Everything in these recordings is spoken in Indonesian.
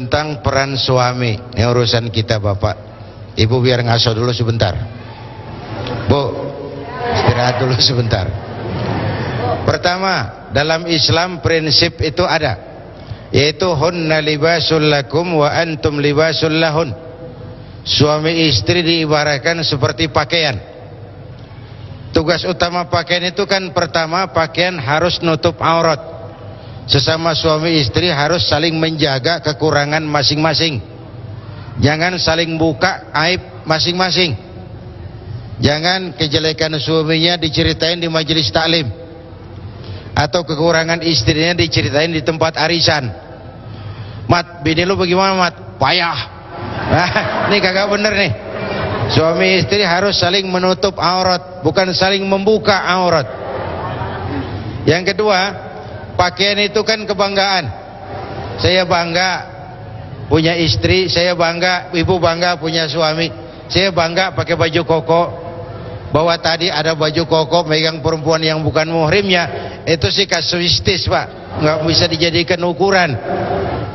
tentang peran suami. Ini urusan kita Bapak. Ibu biar ngaso dulu sebentar. Bu, istirahat dulu sebentar. Pertama, dalam Islam prinsip itu ada, yaitu hunna libasul lakum wa antum libasul lahun. Suami istri diibaratkan seperti pakaian. Tugas utama pakaian itu kan pertama, pakaian harus nutup aurat. Sesama suami istri harus saling menjaga kekurangan masing-masing. Jangan saling buka aib masing-masing. Jangan kejelekan suaminya diceritain di majelis taklim, atau kekurangan istrinya diceritain di tempat arisan. Mat, bini lu bagaimana Mat? Payah. Nah, ini kagak bener nih. Suami istri harus saling menutup aurat, bukan saling membuka aurat. Yang kedua, pakaian itu kan kebanggaan. Saya bangga punya istri, saya bangga, ibu bangga punya suami. Saya bangga pakai baju koko. Bahwa tadi ada baju koko megang perempuan yang bukan muhrimnya, itu sih kasuistis Pak, nggak bisa dijadikan ukuran.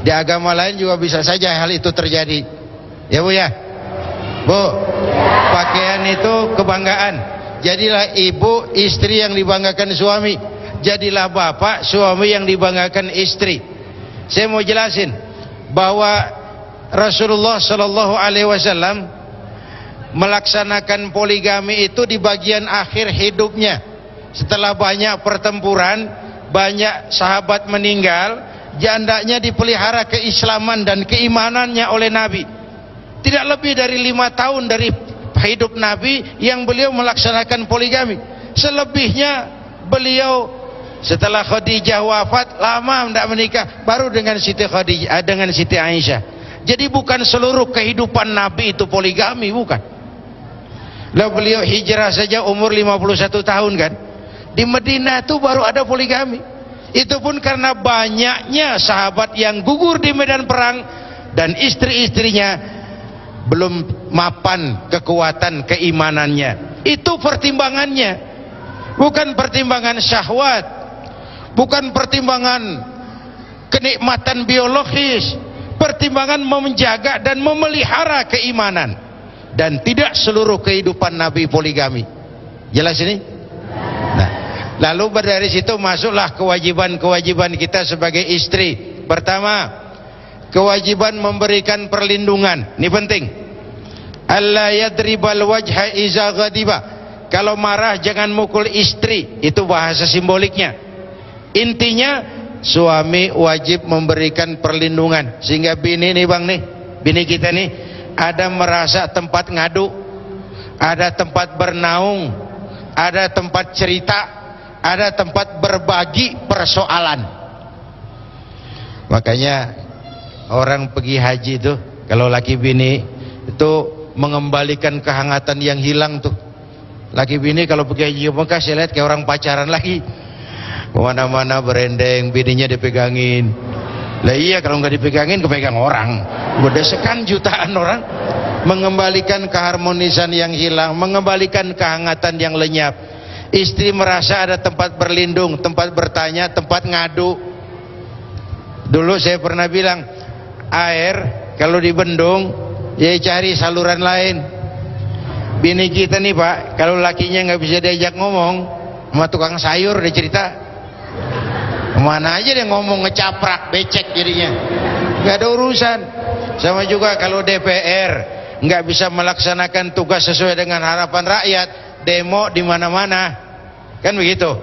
Di agama lain juga bisa saja hal itu terjadi. Ya Bu ya, Bu, pakaian itu kebanggaan. Jadilah ibu istri yang dibanggakan suami, jadilah bapak suami yang dibanggakan istri. Saya mau jelasin bahwa Rasulullah Shallallahu Alaihi Wasallam melaksanakan poligami itu di bagian akhir hidupnya. Setelah banyak pertempuran, banyak sahabat meninggal, jandanya dipelihara keislaman dan keimanannya oleh Nabi. Tidak lebih dari 5 tahun dari hidup Nabi yang beliau melaksanakan poligami. Selebihnya beliau setelah Khadijah wafat lama tidak menikah, baru dengan Siti Khadijah, dengan Siti Aisyah. Jadi bukan seluruh kehidupan Nabi itu poligami, bukan. Lalu beliau hijrah saja umur 51 tahun kan. Di Madinah itu baru ada poligami. Itu pun karena banyaknya sahabat yang gugur di medan perang dan istri-istrinya belum mapan kekuatan keimanannya. Itu pertimbangannya. Bukan pertimbangan syahwat, bukan pertimbangan kenikmatan biologis, pertimbangan menjaga dan memelihara keimanan. Dan tidak seluruh kehidupan Nabi poligami. Jelas ini? Nah, lalu dari situ masuklah kewajiban-kewajiban kita sebagai istri. Pertama, kewajiban memberikan perlindungan. Ini penting. Alla yadribal wajha iza ghadiba. Kalau marah jangan mukul istri. Itu bahasa simboliknya. Intinya suami wajib memberikan perlindungan, sehingga bini nih Bang nih, bini kita nih ada merasa tempat ngadu, ada tempat bernaung, ada tempat cerita, ada tempat berbagi persoalan. Makanya orang pergi haji itu, kalau laki bini itu mengembalikan kehangatan yang hilang tuh. Laki bini kalau pergi haji ke Mekah, saya lihat kayak orang pacaran lagi. Kemana-mana berendeng, bininya dipegangin. Lah iya, kalau nggak dipegangin kepegang orang. Berdesekan jutaan orang. Mengembalikan keharmonisan yang hilang, mengembalikan kehangatan yang lenyap. Istri merasa ada tempat berlindung, tempat bertanya, tempat ngadu. Dulu saya pernah bilang, air kalau dibendung ya cari saluran lain. Bini kita nih Pak, kalau lakinya nggak bisa diajak ngomong sama tukang sayur, dia cerita kemana aja dia ngomong, ngecaprak, becek jadinya, nggak ada urusan. Sama juga kalau DPR nggak bisa melaksanakan tugas sesuai dengan harapan rakyat, demo di mana-mana, kan begitu.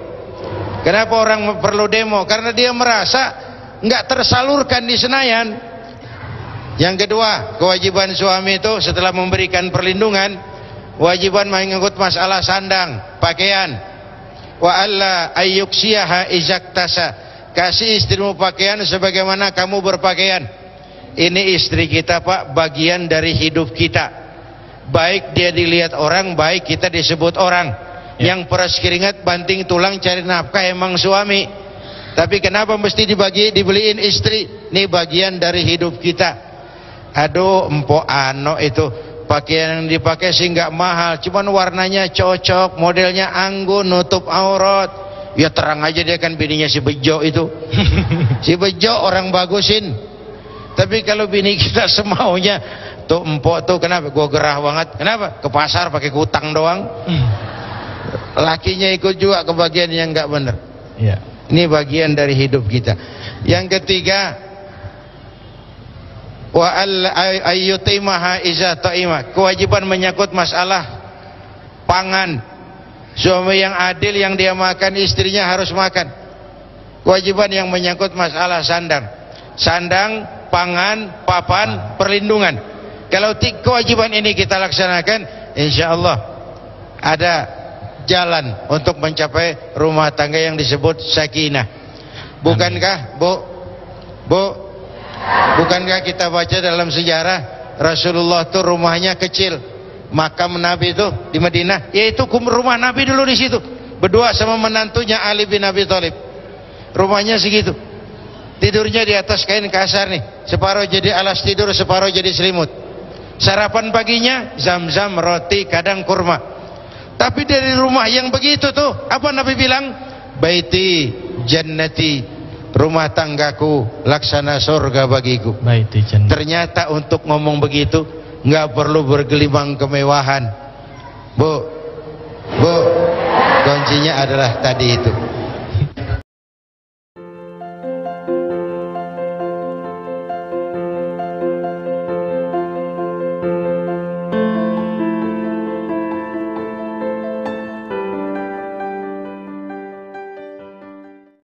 Kenapa orang perlu demo? Karena dia merasa nggak tersalurkan di Senayan. Yang kedua, kewajiban suami itu setelah memberikan perlindungan, wajiban mengikut masalah sandang, pakaian. Wa alla ayyuksiyaha izaktasa. Kasih istrimu pakaian sebagaimana kamu berpakaian. Ini istri kita Pak, bagian dari hidup kita. Baik dia dilihat orang, baik kita disebut orang. Yang peras keringat banting tulang cari nafkah emang suami. Tapi kenapa mesti dibeliin istri? Ini bagian dari hidup kita. Aduh, empok ano itu pakaian yang dipakai sih nggak mahal, cuman warnanya cocok, modelnya anggun, nutup aurat. Ya terang aja dia kan bininya si Bejo itu. Si Bejo orang bagusin. Tapi kalau bini kita semaunya, tuh empok tuh kenapa gua gerah banget, kenapa ke pasar pakai kutang doang, lakinya ikut juga ke bagian yang nggak benar. Ya. Ini bagian dari hidup kita. Yang ketiga, wa ayyutimaha iza ta'ima, kewajiban menyangkut masalah pangan. Suami yang adil, yang dia makan, istrinya harus makan. Kewajiban yang menyangkut masalah sandang, pangan, papan, perlindungan. Kalau kewajiban ini kita laksanakan, insya Allah ada jalan untuk mencapai rumah tangga yang disebut sakinah. Bukankah bukankah kita baca dalam sejarah Rasulullah itu rumahnya kecil, makam Nabi itu di Madinah, yaitu rumah Nabi dulu di situ, berdua sama menantunya Ali bin Abi Thalib. Rumahnya segitu, tidurnya di atas kain kasar nih, separuh jadi alas tidur, separuh jadi selimut. Sarapan paginya zam-zam, roti, kadang kurma. Tapi dari rumah yang begitu tuh, apa Nabi bilang? Baiti jannati, rumah tanggaku laksana surga bagiku. Baiti jannati. Ternyata untuk ngomong begitu nggak perlu bergelimang kemewahan. Bu, kuncinya adalah tadi itu.